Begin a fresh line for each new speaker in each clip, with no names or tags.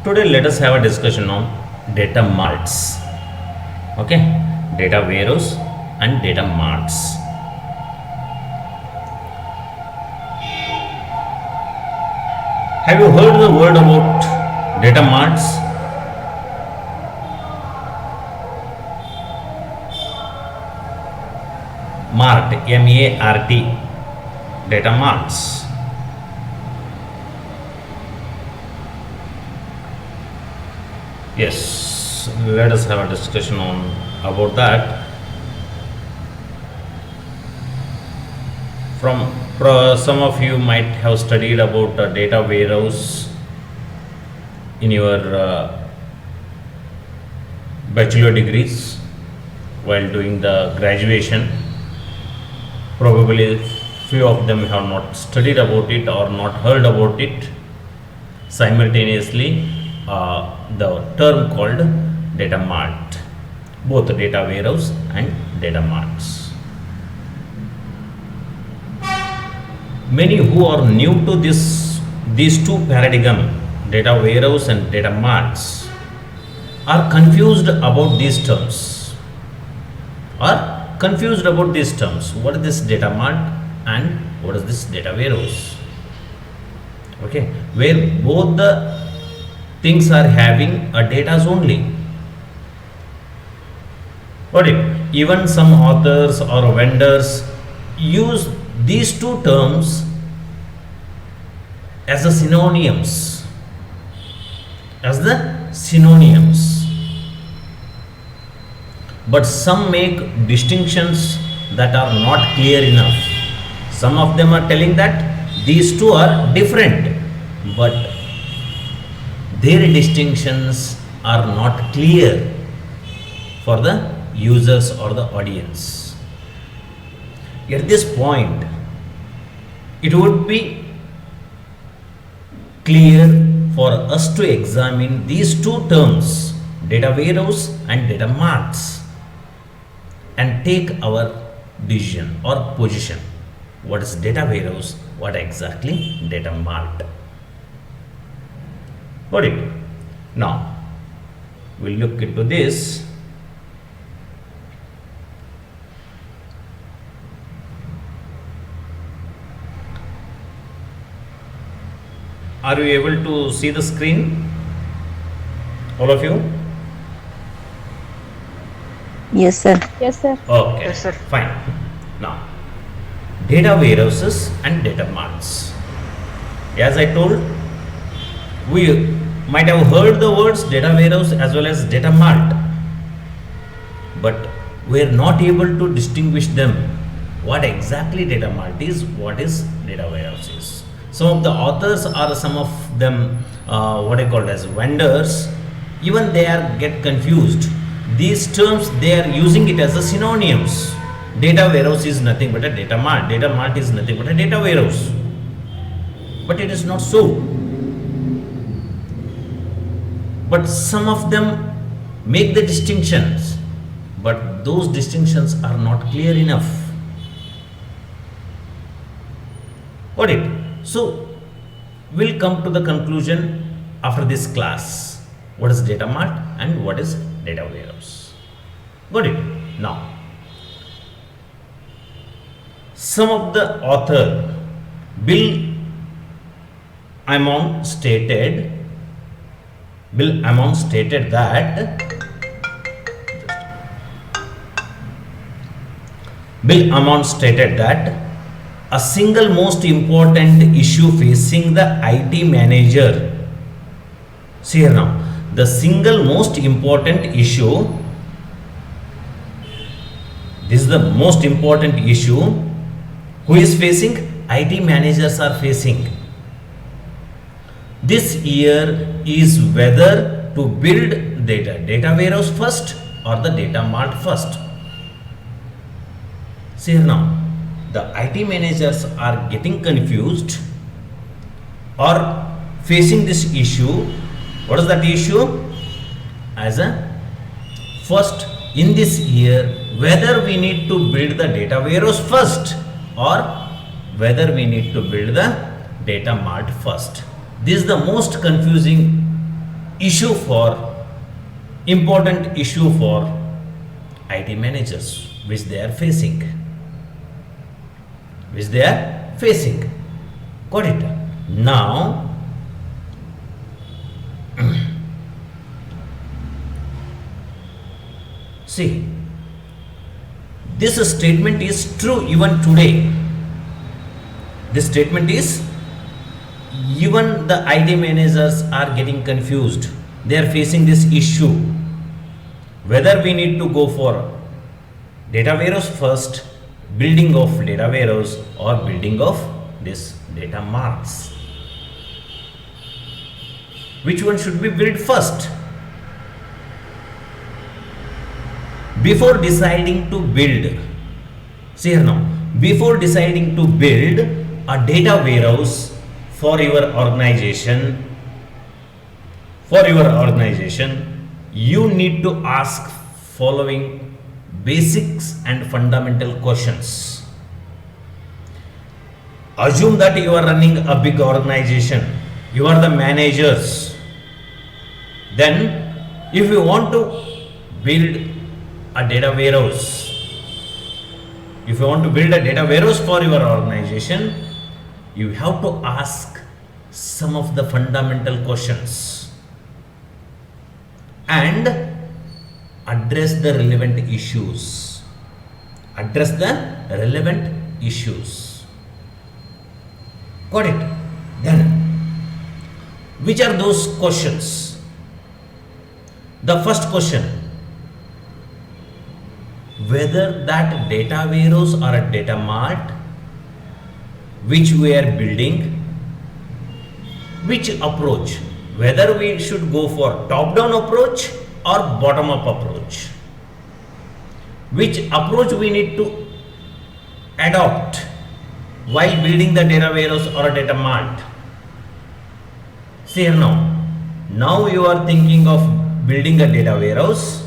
Today, let us have a discussion on data marts. Okay, data warehouse and data marts. Have you heard the word about data marts? Mart, M-A-R-T, data marts. Yes, let us have a discussion on about that. Some of you might have studied about data warehouse in your bachelor degrees while doing the graduation. Probably few of them have not studied about it or not heard about it. Simultaneously, the term called data mart, both data warehouse and data marts. Many who are new to these two paradigm, data warehouse and data marts, are confused about these terms. What is this data mart and what is this data warehouse? Okay, where both the things are having a data only. Got it? Even some authors or vendors use these two terms as the synonyms, but some make distinctions that are not clear enough. Some of them are telling that these two are different, but their distinctions are not clear for the users or the audience. At this point, it would be clear for us to examine these two terms, data warehouse and data marts, and take our decision or position. What is data warehouse? What exactly data mart? Got it? Now, we'll look into this. Are you able to see the screen? All of you?
Yes, sir.
Yes, sir.
Okay,
Yes, sir.
fine. Now, data warehouses and data marts. As I told, we might have heard the words data warehouse as well as data mart, but we are not able to distinguish them. What exactly data mart is, what is data warehouse is. Some of the authors or some of them, what I call as vendors, even they are get confused. These terms they are using it as a synonyms. Data warehouse is nothing but a data mart. Data mart is nothing but a data warehouse. But it is not so. But some of them make the distinctions, but those distinctions are not clear enough. Got it? So, we'll come to the conclusion after this class. What is data mart and what is data warehouse? Got it? Now, some of the author, Bill Ammon stated that a single most important issue facing the IT manager. See here now, the single most important issue, this is the most important issue who is facing, IT managers are facing this year is whether to build data warehouse first or the data mart first. See here now, the IT managers are getting confused or facing this issue. What is that issue? As a first in this year, whether we need to build the data warehouse first or whether we need to build the data mart first. This is the most confusing issue for important issue for IT managers which they are facing. Which they are facing. Got it? Now, see, this statement is true even today. This statement is even the IT managers are getting confused. They are facing this issue. Whether we need to go for data warehouse first, building of data warehouse, or building of this data marts. Which one should be built first? Before deciding to build, see here now, before deciding to build a data warehouse for your organization, you need to ask following basics and fundamental questions. Assume that you are running a big organization, you are the managers. Then, if you want to build a data warehouse, for your organization, you have to ask some of the fundamental questions and address the relevant issues. Got it? Then, which are those questions? The first question, whether that data warehouse or a data mart which we are building, which approach, whether we should go for top-down approach or bottom-up approach, which approach we need to adopt while building the data warehouse or a data mart. See here now you are thinking of building a data warehouse,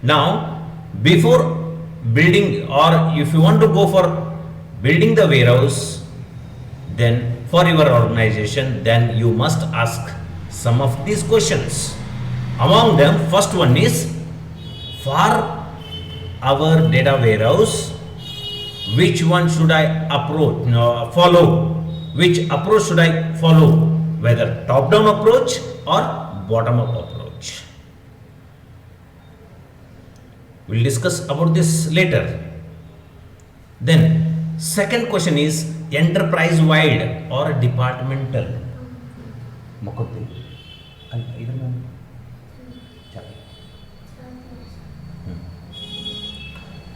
now before building, or if you want to go for building the warehouse, then for your organization, then you must ask some of these questions. Among them, first one is, for our data warehouse, which one should I follow? Which approach should I follow? Whether top-down approach or bottom-up approach. We'll discuss about this later. Then, second question is enterprise-wide or departmental.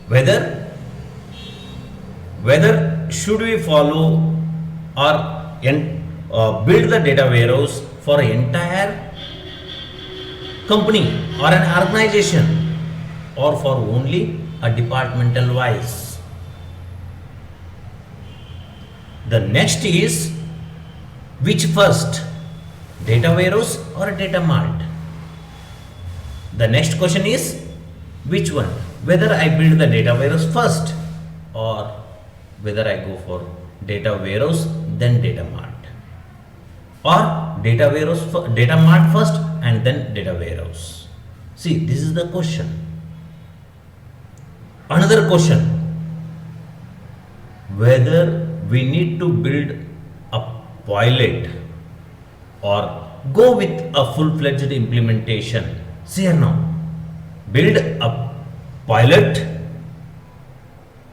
Whether should we follow or build the data warehouse for entire company or an organization, or for only a departmental wise. The next is, which first, data warehouse or a data mart? The next question is, which one, whether I build the data warehouse first or whether I go for data warehouse then data mart, or data mart first and then data warehouse. See, this is the question. Another question, whether we need to build a pilot or go with a full-fledged implementation. See here now, build a pilot.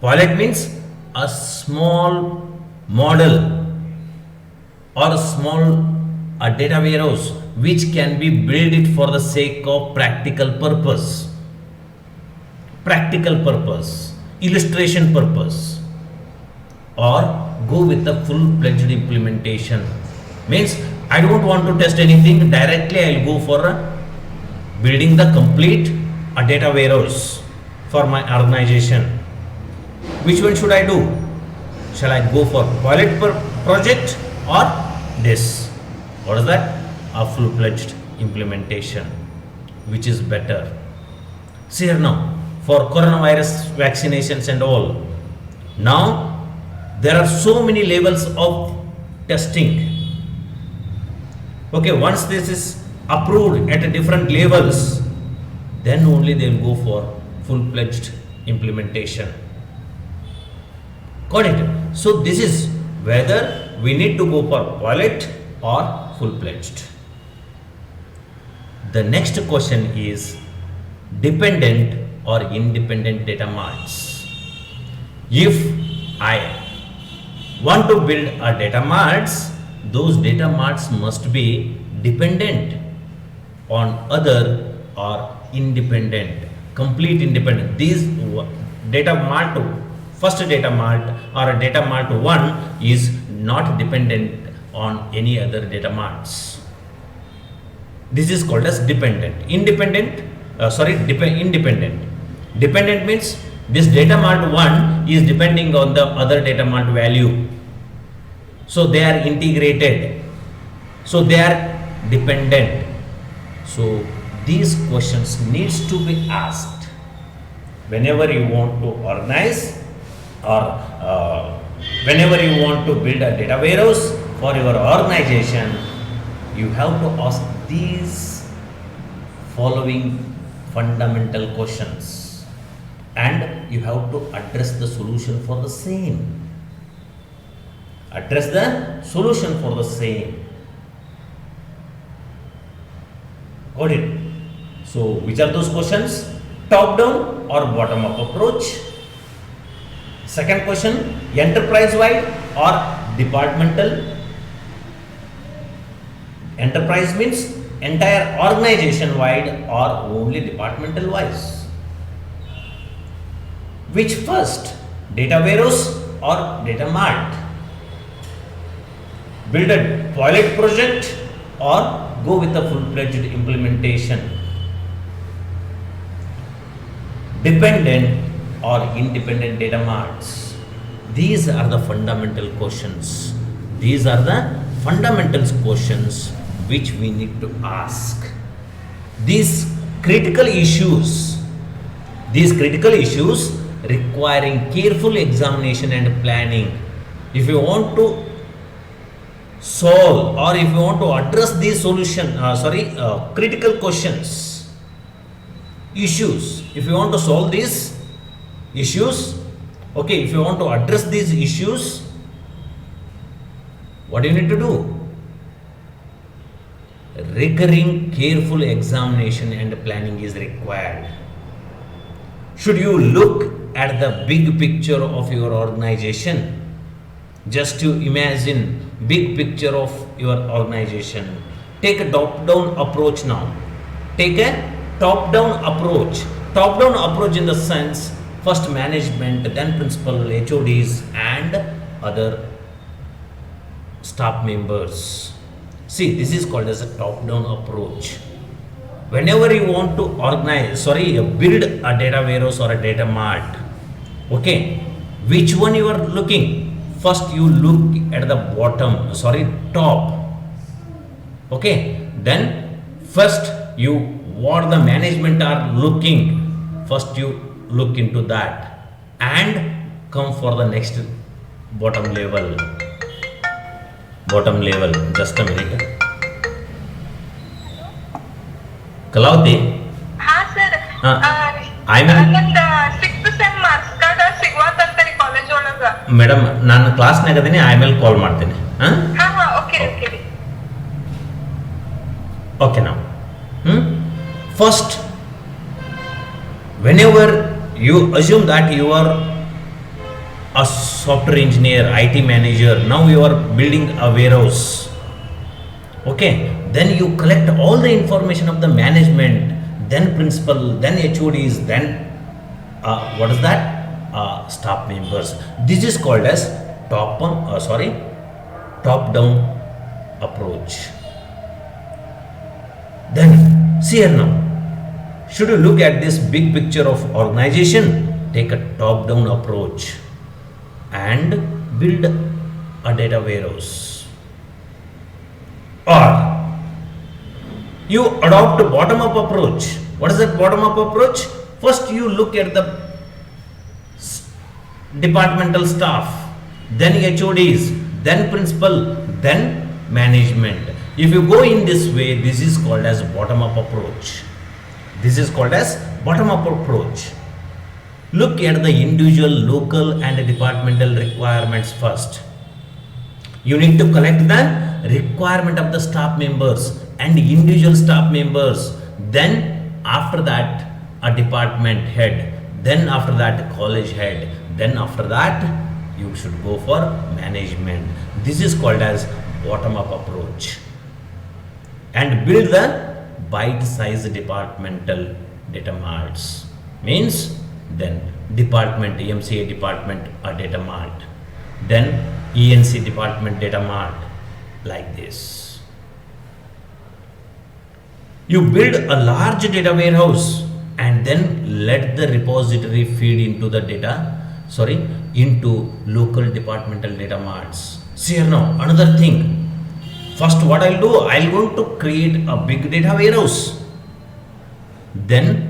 Pilot means a small model or a data warehouse which can be built it for the sake of practical purpose, illustration purpose, or go with the full-fledged implementation. Means I don't want to test anything directly, I'll go for building the complete a data warehouse for my organization. Which one should I do? Shall I go for pilot project or this? What is that? A full-fledged implementation. Which is better? See here now, for coronavirus vaccinations and all, now there are so many levels of testing. Okay, once this is approved at a different levels, then only they will go for full-fledged implementation. Got it? So this is whether we need to go for pilot or full-fledged. The next question is dependent or independent data marts. If I want to build a data marts, those data marts must be dependent on other or independent, complete independent. These data mart, first data mart or a data mart 1 is not dependent on any other data marts. This is called as dependent. Independent, independent. Dependent means this data mart 1 is depending on the other data mart value. So they are integrated. So they are dependent. So these questions needs to be asked whenever you want to organize or whenever you want to build a data warehouse for your organization. You have to ask these following fundamental questions and you have to address the solution for the same. Address the solution for the same. Got it? So which are those questions? Top down or bottom up approach? Second question, enterprise wide or departmental? Enterprise means entire organization wide or only departmental wise? Which first, data warehouse or data mart? Build a pilot project or go with a full-fledged implementation? Dependent or independent data marts? These are the fundamental questions. These are the fundamental questions which we need to ask. These critical issues requiring careful examination and planning. If you want to solve or if you want to address these critical questions, issues, if you want to solve these issues, okay, if you want to address these issues, what do you need to do? Recurring careful examination and planning is required. Should you look at the big picture of your organization? Just to imagine big picture of your organization. Take a top-down approach now. Take a top-down approach. Top-down approach in the sense, first management, then principal, HODs and other staff members. See, this is called as a top-down approach. Whenever you want to build a data warehouse or a data mart, okay, which one you are looking? First you look at the top, okay, then first what the management are looking, first you look into that and come for the next bottom level, just a minute. Kalavati?
हाँ sir
ನಂದು
sixth sem marks card ಸಿಗುವಂತಂತರಿ college ಒಳಗ
madam ನಾನು ಕ್ಲಾಸ್ನಾಗ ಅದೀನಿ ಆಮೇಲೆ call ಮಾಡ್ತೀನಿ
ಹಾ ಓಕೆ ಓಕೆ
ಓಕೆ ನಾವು first whenever you assume that you are a software engineer, IT manager, now you are building a warehouse, okay, then you collect all the information of the management, then principal, then HODs, then what is that, staff members. This is called as top down approach. Then see here now, should you look at this big picture of organization, take a top down approach and build a data warehouse, or you adopt a bottom up approach. What is that bottom up approach? First you look at the departmental staff, then HODs, then principal, then management. If you go in this way, this is called as bottom up approach. This is called as bottom up approach. Look at the individual, local and departmental requirements first. You need to collect the requirement of the staff members and individual staff members. Then after that a department head. Then after that college head. Then after that you should go for management. This is called as bottom up approach. And build the bite-sized departmental data marts. Means then department, EMCA department a data mart, then ENC department data mart, like this. You build a large data warehouse and then let the repository feed into the into local departmental data marts. See here now, another thing. First what I'll do, I'll going to create a big data warehouse. Then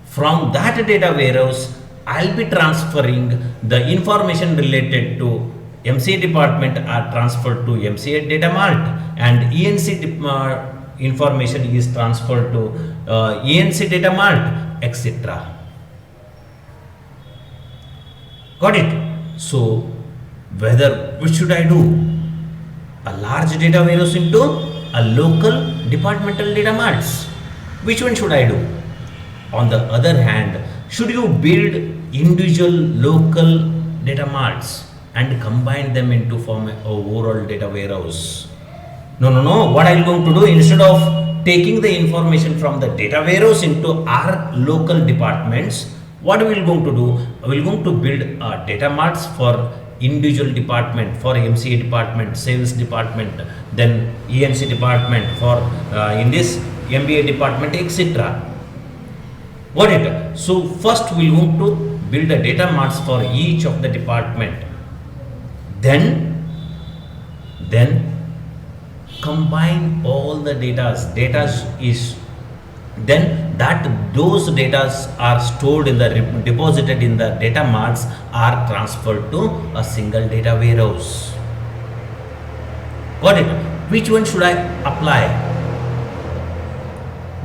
from that data warehouse, I'll be transferring the information related to MCA department are transferred to MCA data mart, and ENC information is transferred to ENC data mart, etc. Got it? So which should I do? A large data warehouse into a local departmental data marts. Which one should I do? On the other hand, should you build individual local data marts and combine them into form an overall data warehouse? No. What I'm going to do, instead of taking the information from the data warehouse into our local departments, what we will going to do? We will going to build data marts for individual department, for MCA department, sales department, then ENC department, for in this MBA department, etc. Got it? So first we will going to build a data marts for each of the department. Then combine all the those data are stored in the deposited in the data marts are transferred to a single data warehouse. Got it? Which one should I apply?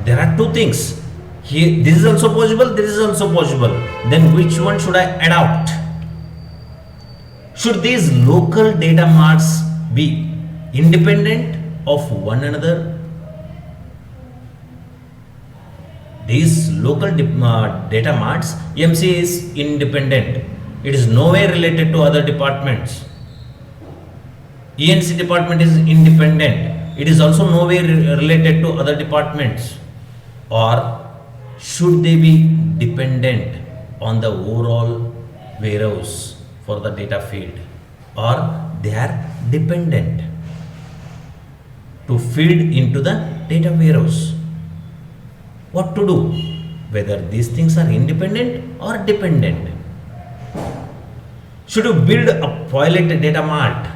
There are two things. Here, this is also possible, this is also possible. Then which one should I adopt? Should these local data marts be independent of one another? These local data marts, MCA is independent. It is nowhere related to other departments. ENC department is independent. It is also nowhere related to other departments. Or should they be dependent on the overall warehouse for the data feed? Or they are dependent to feed into the data warehouse? What to do? Whether these things are independent or dependent? Should you build a pilot data mart?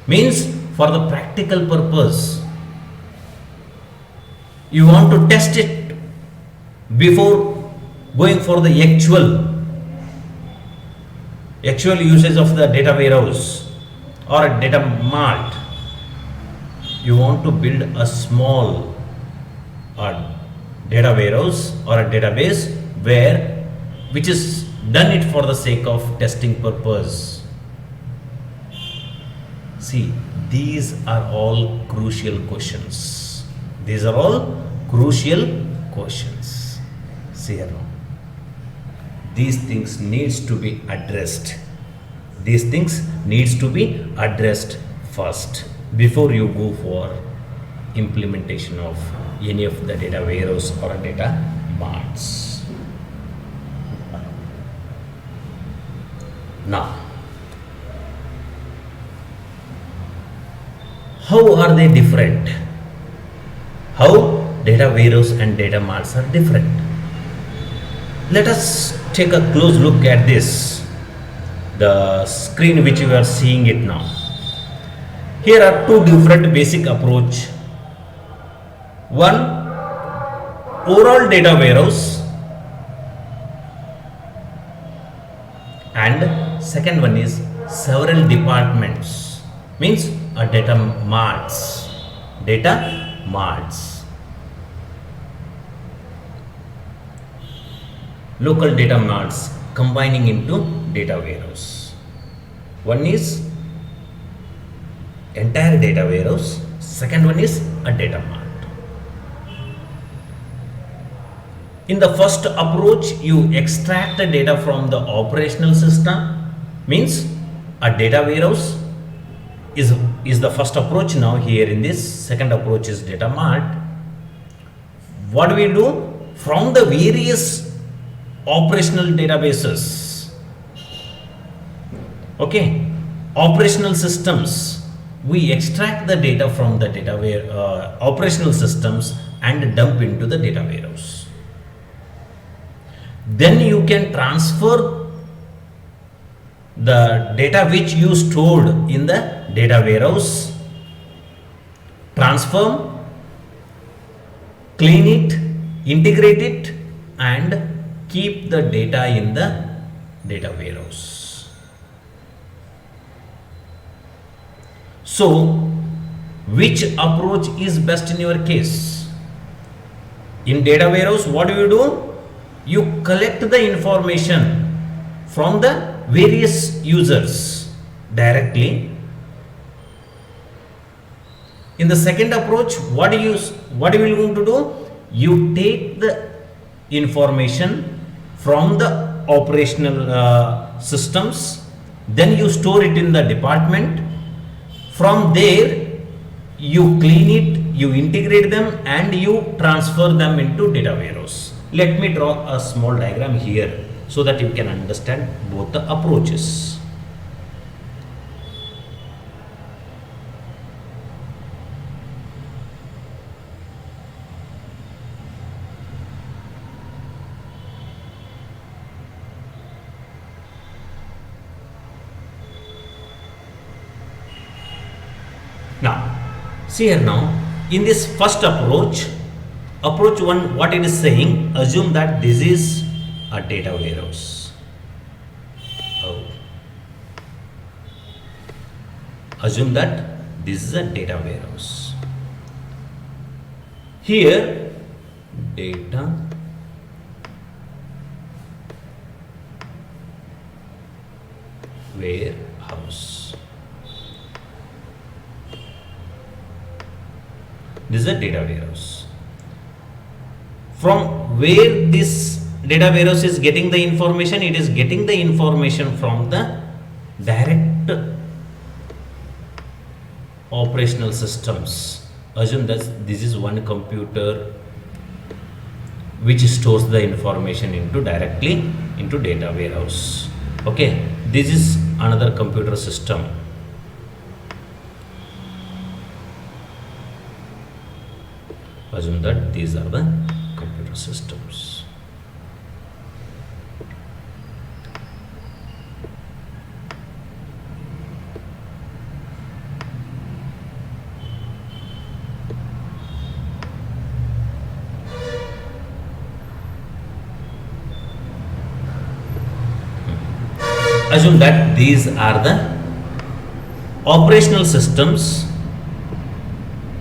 Means for the practical purpose, you want to test it before going for the actual usage of the data warehouse or a data mart. You want to build a small data warehouse or a database which is done it for the sake of testing purpose. See, these are all crucial questions. These are all crucial questions. See here now. These things needs to be addressed. These things needs to be addressed first before you go for implementation of any of the data warehouse or data marts. Now, how are they different? How data warehouse and data marts are different? Let us take a close look at this, the screen which you are seeing it now. Here are two different basic approach. One, overall data warehouse, and second one is several departments, means a data marts. Data marts. Local data marts combining into data warehouse. One is entire data warehouse, second one is a data mart. In the first approach, you extract the data from the operational system, means a data warehouse is the first approach. Now here in this second approach is data mart. What do we do? From the various operational databases, okay, operational systems, we extract the data from the operational systems and dump into the data warehouse. Then you can transfer the data which you stored in the data warehouse, transform, clean it, integrate it, and keep the data in the data warehouse. So, which approach is best in your case? In data warehouse, what do? You collect the information from the various users directly. In the second approach, what are you going to do? You take the information from the operational systems, then you store it in the department. From there, you clean it, you integrate them, and you transfer them into data warehouse. Let me draw a small diagram here so that you can understand both the approaches. Now, see here now, in this first approach, approach 1, what it is saying, assume that this is a data warehouse. Assume that this is a data warehouse. Here, data warehouse. This is a data warehouse. From where this data warehouse is getting the information? It is getting the information from the direct operational systems. Assume that this is one computer which stores the information directly into data warehouse. Okay, this is another computer system. Assume that these are the computer systems. Assume that these are the operational systems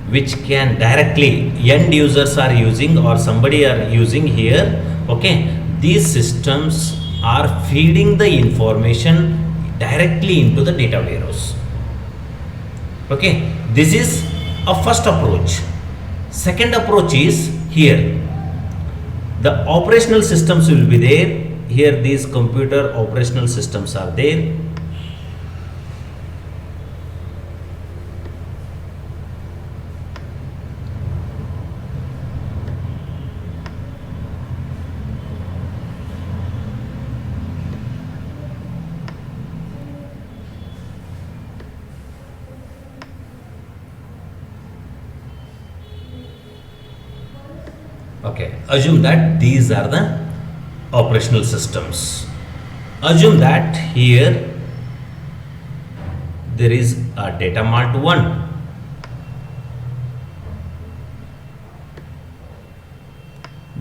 which can directly end users are using or somebody are using here. Okay, these systems are feeding the information directly into the data warehouse. Okay, this is a first approach. Second approach is here. The operational systems will be there. Here these computer operational systems are there. Okay, assume that these are the operational systems. Assume that here there is a data mart 1.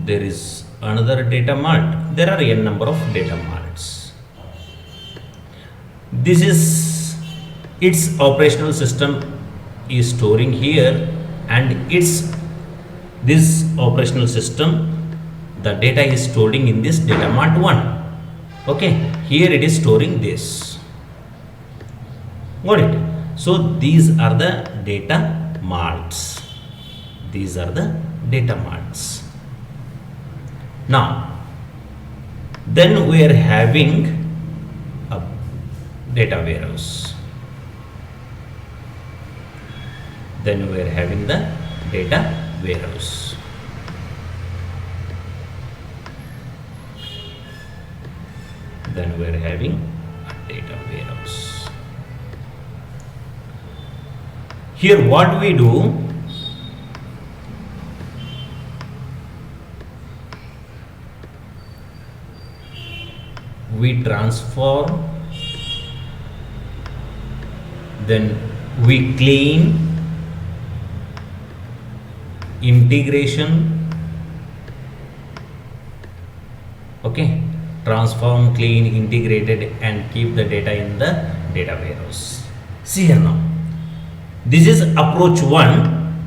There is another data mart. There are n number of data marts. This is its operational system is storing here, and its this operational system, the data is storing in this data mart 1. Okay, here it is storing this. Got it? So these are the data marts. These are the data marts. Now then we are having a data warehouse. Then we are having the data warehouse. Then we are having a data warehouse. Here what we do, we transform, then we clean, integration, okay, transform, clean, integrated, and keep the data in the data warehouse. See here now, this is approach 1,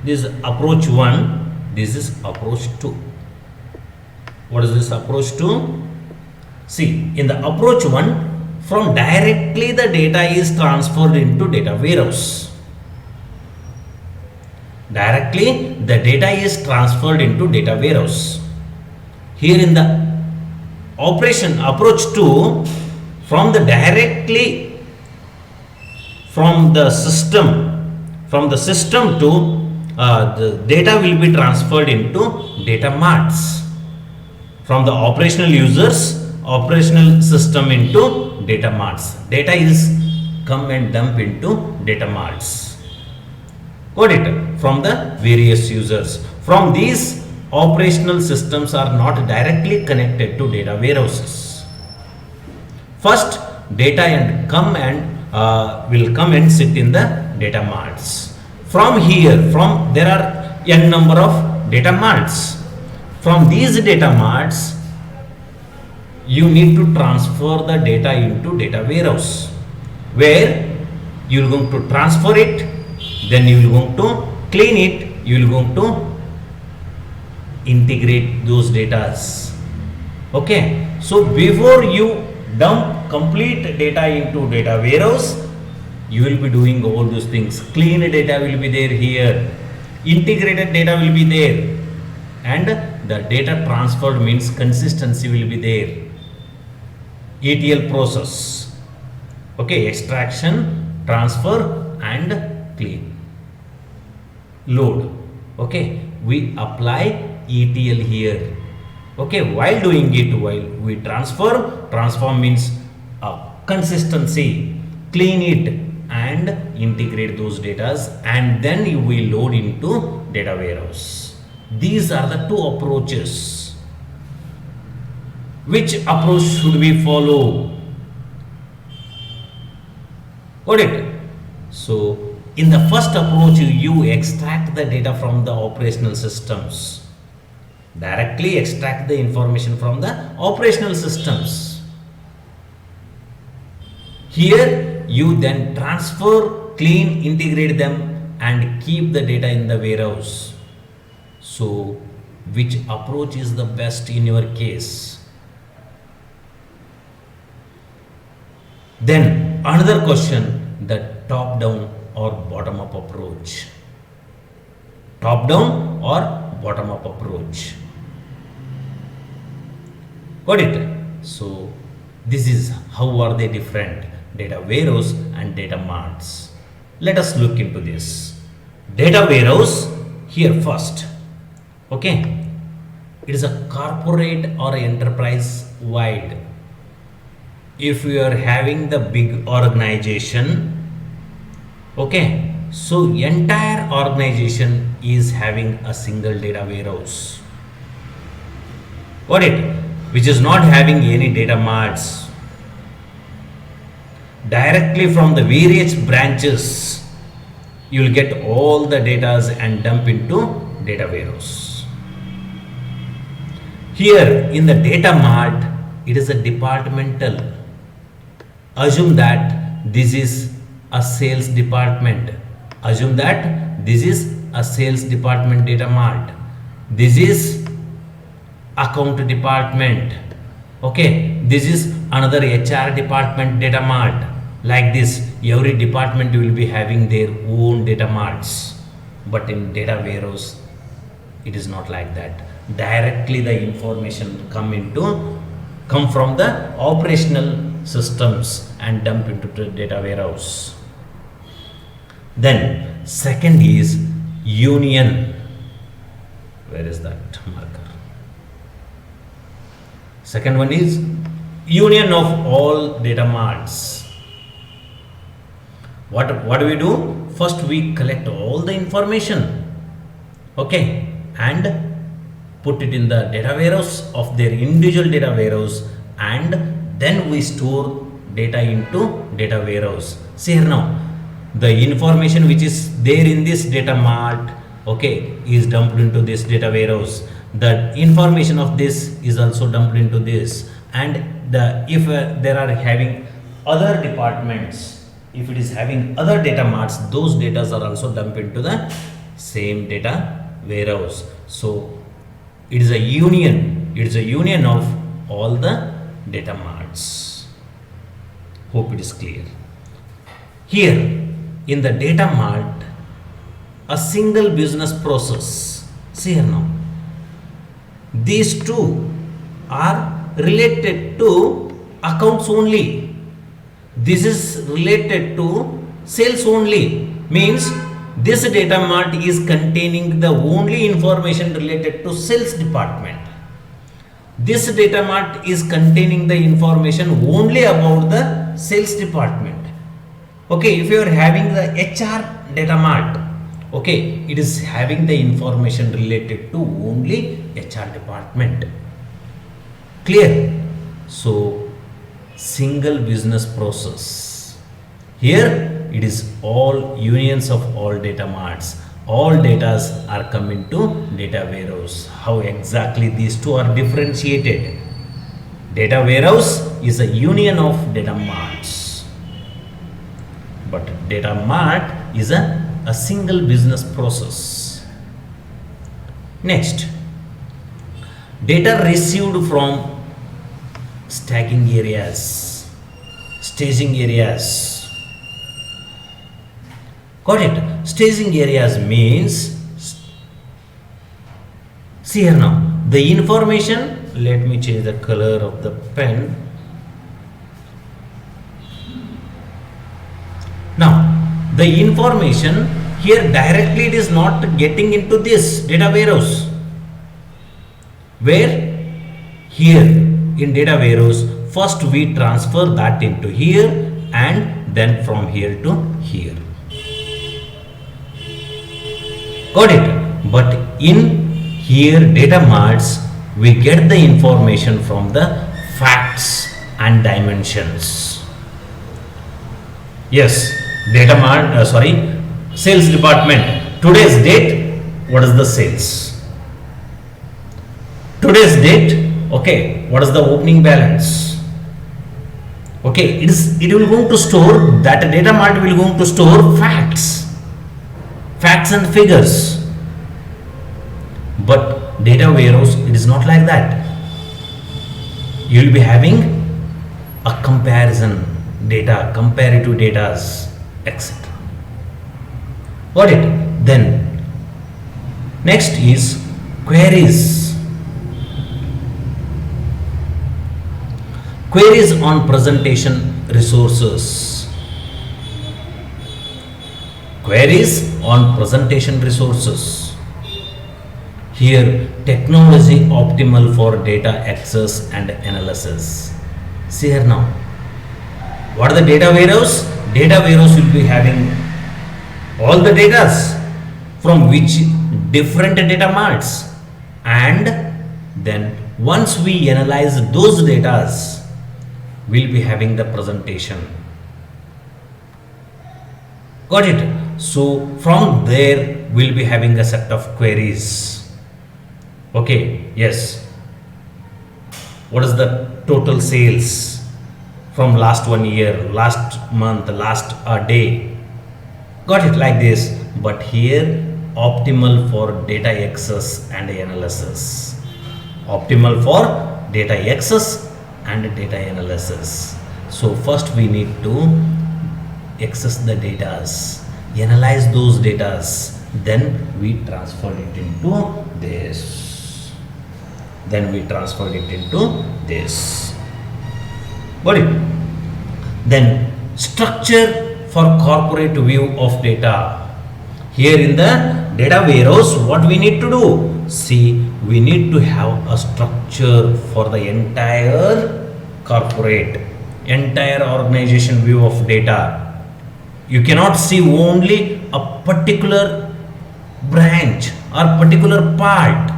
this is approach 1, this is approach 2. What is this approach 2? See, in the approach 1, from directly the data is transferred into data warehouse. Directly the data is transferred into data warehouse. Here in the operation approach 2, from the directly from the system to the data will be transferred into data marts. From the operational users, operational system into data marts. Data is come and dump into data marts. Got it? From the various users. From these, operational systems are not directly connected to data warehouses. First, data and will come and sit in the data marts. From here, there are n number of data marts. From these data marts, you need to transfer the data into data warehouse, where you are going to transfer it, then you are going to clean it, you are going to integrate those data. Okay, so before you dump complete data into data warehouse, you will be doing all those things. Clean data will be there here, integrated data will be there, and the data transferred means consistency will be there. ETL process, okay, extraction, transfer, and clean, load. Okay, we apply ETL here. Okay, while doing it, while we transform means consistency, clean it and integrate those datas, and then you will load into data warehouse. These are the two approaches. Which approach should we follow? Got it? So in the first approach, you extract the data from the operational systems. Directly extract the information from the operational systems. Here you then transfer, clean, integrate them, and keep the data in the warehouse. So which approach is the best in your case? Then another question, the top down or bottom up approach. Top down or bottom up approach. Got it? So this is how are they different, data warehouse and data marts. Let us look into this. Data warehouse here first. Okay, it is a corporate or enterprise wide. If you are having the big organization, okay, so entire organization is having a single data warehouse. Got it? Which is not having any data marts. Directly from the various branches, you will get all the data and dump into data warehouse. Here in the data mart, it is a departmental. Assume that this is a sales department. Assume that this is a sales department data mart. This is account department. Okay, this is another HR department data mart. Like this, every department will be having their own data marts. But in data warehouse, it is not like that. Directly the information come from the operational systems and dump into the data warehouse. Then second is union. Where is that marker? Second one is union of all data marts. What do we do? First we collect all the information, okay, and put it in the data warehouse of their individual data warehouse, and then we store data into data warehouse. See here now, the information which is there in this data mart, okay, is dumped into this data warehouse. The information of this is also dumped into this, and if there are having other departments, if it is having other data marts, those data are also dumped into the same data warehouse. So it is a union of all the data marts. Hope it is clear. Here in the data mart, a single business process. See here now, these two are related to accounts only. This is related to sales only. Means this data mart is containing the only information related to sales department. This data mart is containing the information only about the sales department. Okay, if you are having the HR data mart, okay, it is having the information related to only HR department. Clear? So single business process. Here it is all unions of all data marts. All data are coming to data warehouse. How exactly these two are differentiated? Data warehouse is a union of data marts, but data mart is a single business process. Next, data received from staging areas, staging areas. Got it? Staging areas means, see here now, the information, let me change the color of the pen. Now, the information here directly it is not getting into this data warehouse. Where? Here. In data warehouse, first we transfer that into here and then from here to here. Got it? But in here data marts, we get the information from the facts and dimensions. Yes, data mart, sales department. Today's date, what is the sales? Today's date, okay, what is the opening balance? Okay, it will going to store, that data mart will going to store facts and figures. But data warehouse, it is not like that. You will be having a comparison data, comparative data, etc. Got it? Then next is queries. Queries on presentation resources. Queries on presentation resources. Here, technology optimal for data access and analysis. See here now. What are the data warehouse? Data warehouse will be having all the data from which different data marts, and then once we analyze those data, we'll be having the presentation. Got it? So from there we'll be having a set of queries. Okay, yes. What is the total sales from last 1 year, last month, last day. Got it like this. But here optimal for data access and analysis. Optimal for data access and data analysis. So first we need to access the data, analyze those data, then we transfer it into this. Then we transfer it into this. Got it? Then structure for corporate view of data. Here in the data warehouse, what we need to do? See, we need to have a structure for the entire corporate, entire organization view of data. You cannot see only a particular branch or particular part.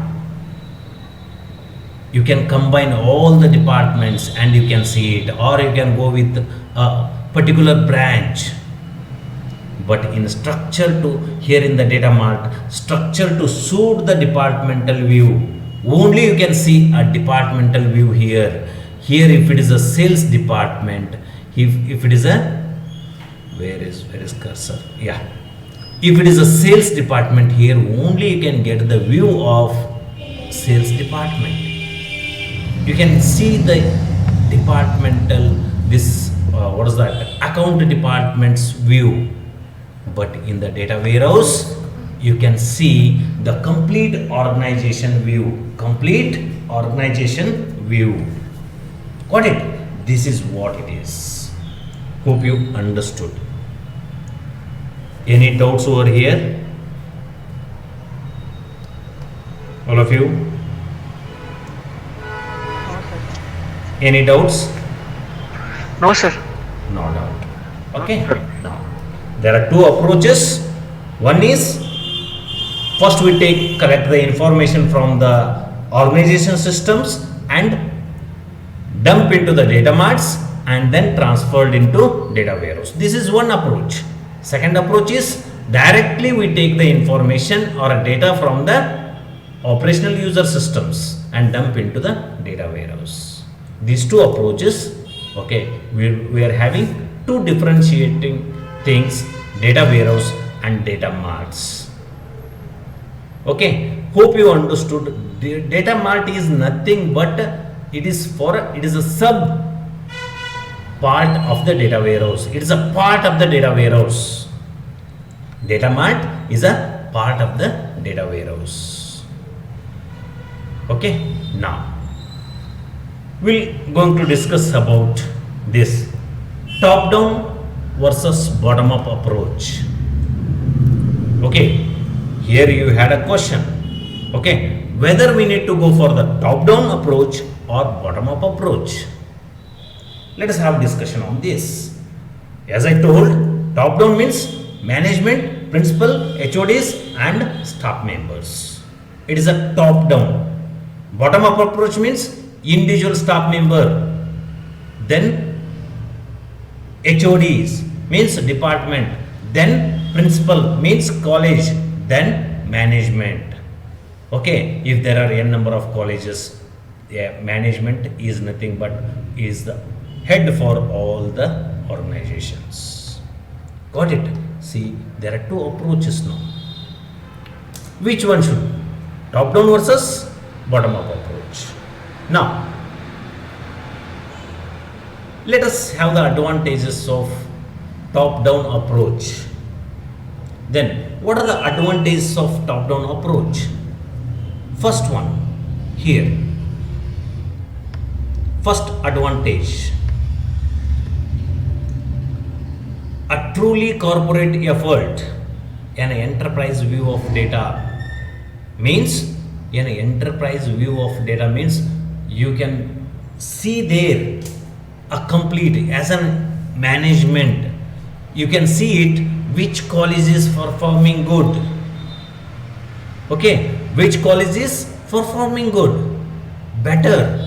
You can combine all the departments and you can see it, or you can go with a particular branch. But in structure to, here in the data mart, structure to suit the departmental view, only you can see a departmental view here. Here if it is a sales department, if it is a, where is cursor? Yeah. If it is a sales department, here only you can get the view of sales department. You can see the departmental, this, what is that? Account department's view. But in the data warehouse, you can see the complete organization view. Complete organization view. Got it? This is what it is. Hope you understood. Any doubts over here? All of you? Any doubts?
No, sir.
No doubt. Okay? Now, there are two approaches. One is, first we collect the information from the organization systems and dump into the data marts and then transferred into data warehouse. This is one approach. Second approach is, directly we take the information or data from the operational user systems and dump into the data warehouse. These two approaches, okay, we are having two differentiating things, data warehouse and data marts. Okay, hope you understood. The data mart is nothing but it is a sub part of the data warehouse. It is a part of the data warehouse. Data mart is a part of the data warehouse. Okay, now we're going to discuss about this top down versus bottom up approach. Okay, here you had a question. Okay, whether we need to go for the top down approach or bottom up approach. Let us have discussion on this. As I told, top down means management, principal, HODs and staff members. It is a top down. Bottom up approach means individual staff member, then HODs means department, then principal means college, then management. Okay, if there are n number of colleges, yeah, management is nothing but is the head for all the organizations. Got it? See, there are two approaches now. Which one should? Top down versus bottom up approach. Now, let us have the advantages of top down approach. Then, what are the advantages of top down approach? First one, here. First advantage, a truly corporate effort, an enterprise view of data means, an enterprise view of data means you can see there a complete, as a management, you can see it which college is performing good. Okay, which college is performing good, better.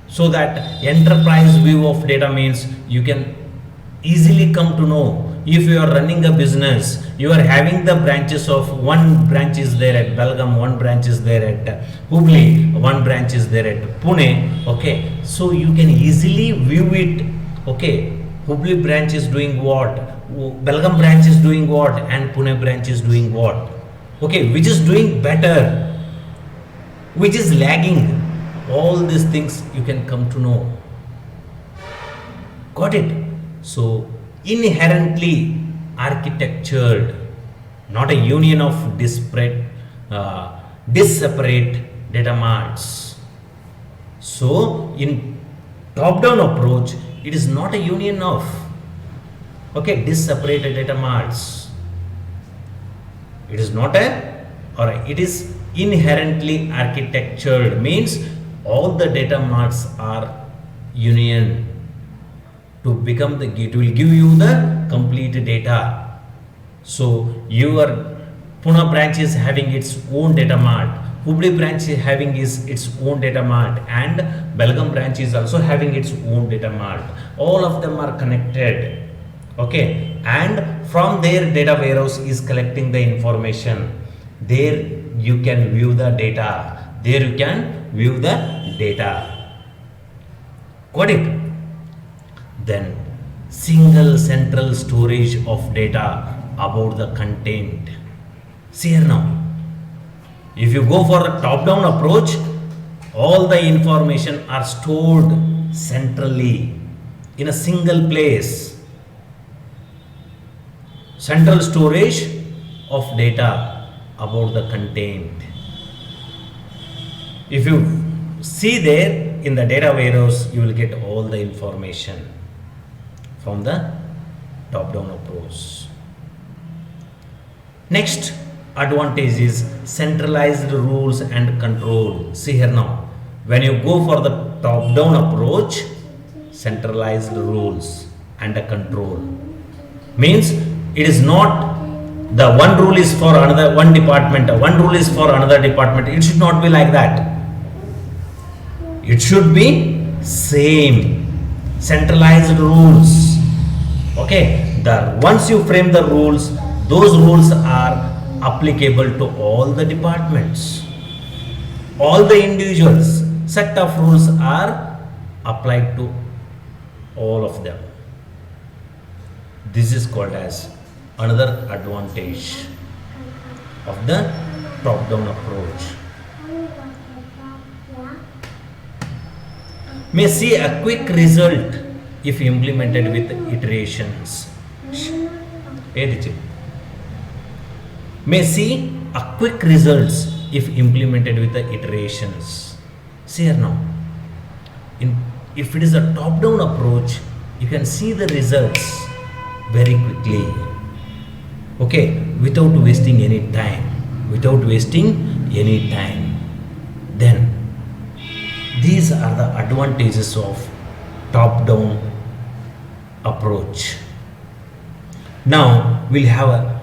So that enterprise view of data means you can easily come to know if you are running a business, you are having the branches of, one branch is there at Belgaum, one branch is there at Hubli, one branch is there at Pune. Okay, so you can easily view view it. Okay, Hubli branch is doing what, Belgaum branch is doing what, and Pune branch is doing what. Okay, which is doing better, which is lagging. All these things you can come to know. Got it? So inherently architectured, not a union of disparate data marts. So in top-down approach, it is not a union of separated data marts. It is not it is inherently architectured, means all the data marts are union to become it will give you the complete data. So your Pune branch is having its own data mart, Hubli branch is having its own data mart, and Belgaum branch is also having its own data mart. All of them are connected. Okay, and from their data warehouse is collecting the information. There you can view the data. Got it? Then single central storage of data about the content. See here now, if you go for a top-down approach, all the information are stored centrally in a single place. Central storage of data about the content. If you see there in the data warehouse, you will get all the information from the top-down approach. Next advantage is centralized rules and control. See here now, when you go for the top-down approach, centralized rules and a control means it is not the one rule is for another one department, one rule is for another department. It should not be like that. It should be same centralized rules. Okay, once you frame the rules, those rules are applicable to all the departments, all the individuals. Set of rules are applied to all of them. This is called as another advantage of the top-down approach. May see a quick result if implemented with iterations. May see a quick results if implemented with the iterations. See here now, if it is a top-down approach, you can see the results very quickly. Okay, without wasting any time. Then these are the advantages of top-down approach. Now we'll have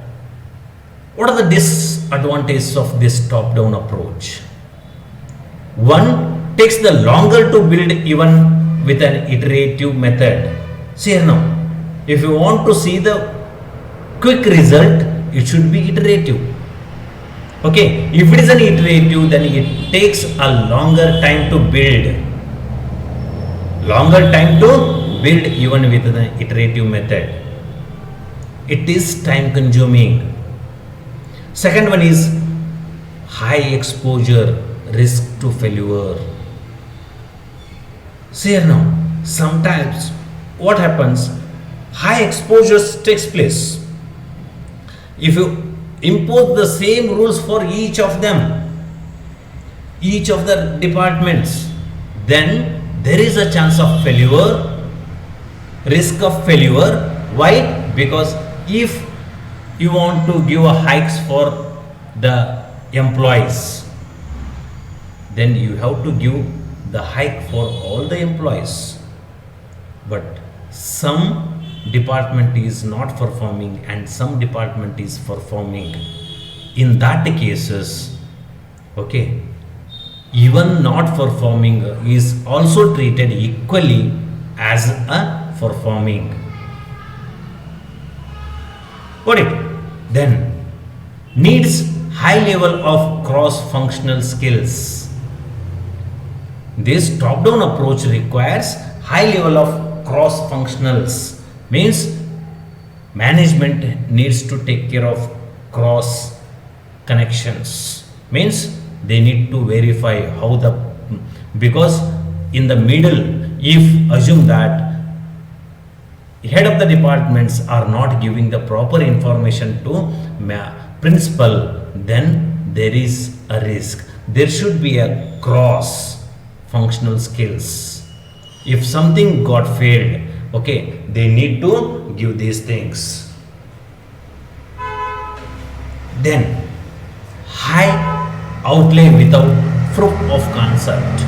what are the disadvantages of this top-down approach? One, takes the longer to build even with an iterative method. See here now, if you want to see the quick result, it should be iterative. Okay, if it is an iterative, then it takes a longer time to build. Even with the iterative method. It is time consuming. Second one is high exposure, risk to failure. See here now, sometimes what happens, high exposures takes place. If you impose the same rules for each of them, each of the departments, then there is a chance of failure, risk of failure. Why? Because if you want to give a hikes for the employees, then you have to give the hike for all the employees. But some department is not performing and some department is performing. In that cases, okay, even not performing is also treated equally as a performing. Got it? Then needs high level of cross-functional skills. This top-down approach requires high level of cross functionals means management needs to take care of cross connections, means they need to verify how the, because in the middle, if assume that head of the departments are not giving the proper information to principal, then there is a risk. There should be a cross functional skills. If something got failed, okay, they need to give these things. Then high outlay without proof of concept.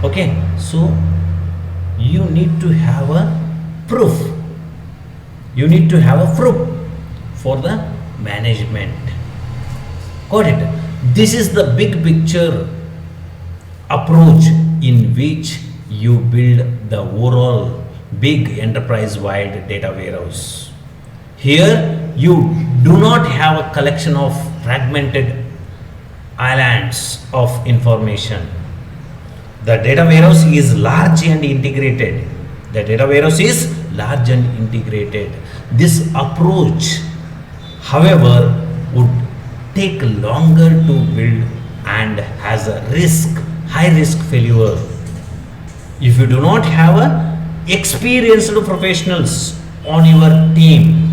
Okay, so you need to have a proof. You need to have a proof for the management. Got it? This is the big picture approach in which you build the overall big enterprise wide data warehouse. Here you do not have a collection of fragmented islands of information. The data warehouse is large and integrated. The data warehouse is large and integrated. This approach, however, would take longer to build and has a high risk failure. If you do not have a experienced professionals on your team,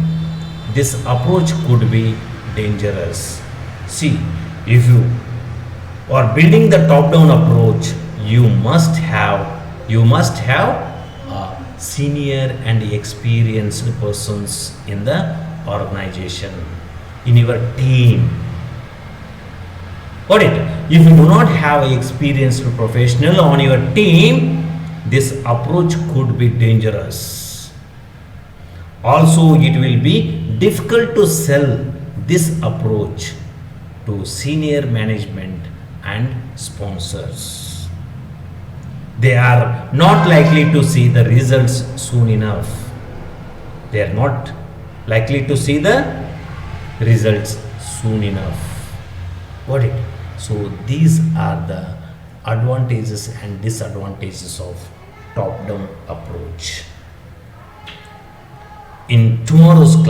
this approach could be dangerous. See, if you are building the top down approach, you must have senior and experienced persons in the organization, in your team. Got it? If you do not have an experienced professional on your team, this approach could be dangerous. Also, it will be difficult to sell this approach to senior management and sponsors. They are not likely to see the results soon enough. They are not likely to see the results soon enough. Got it? So these are the advantages and disadvantages of top-down approach. In tomorrow's class,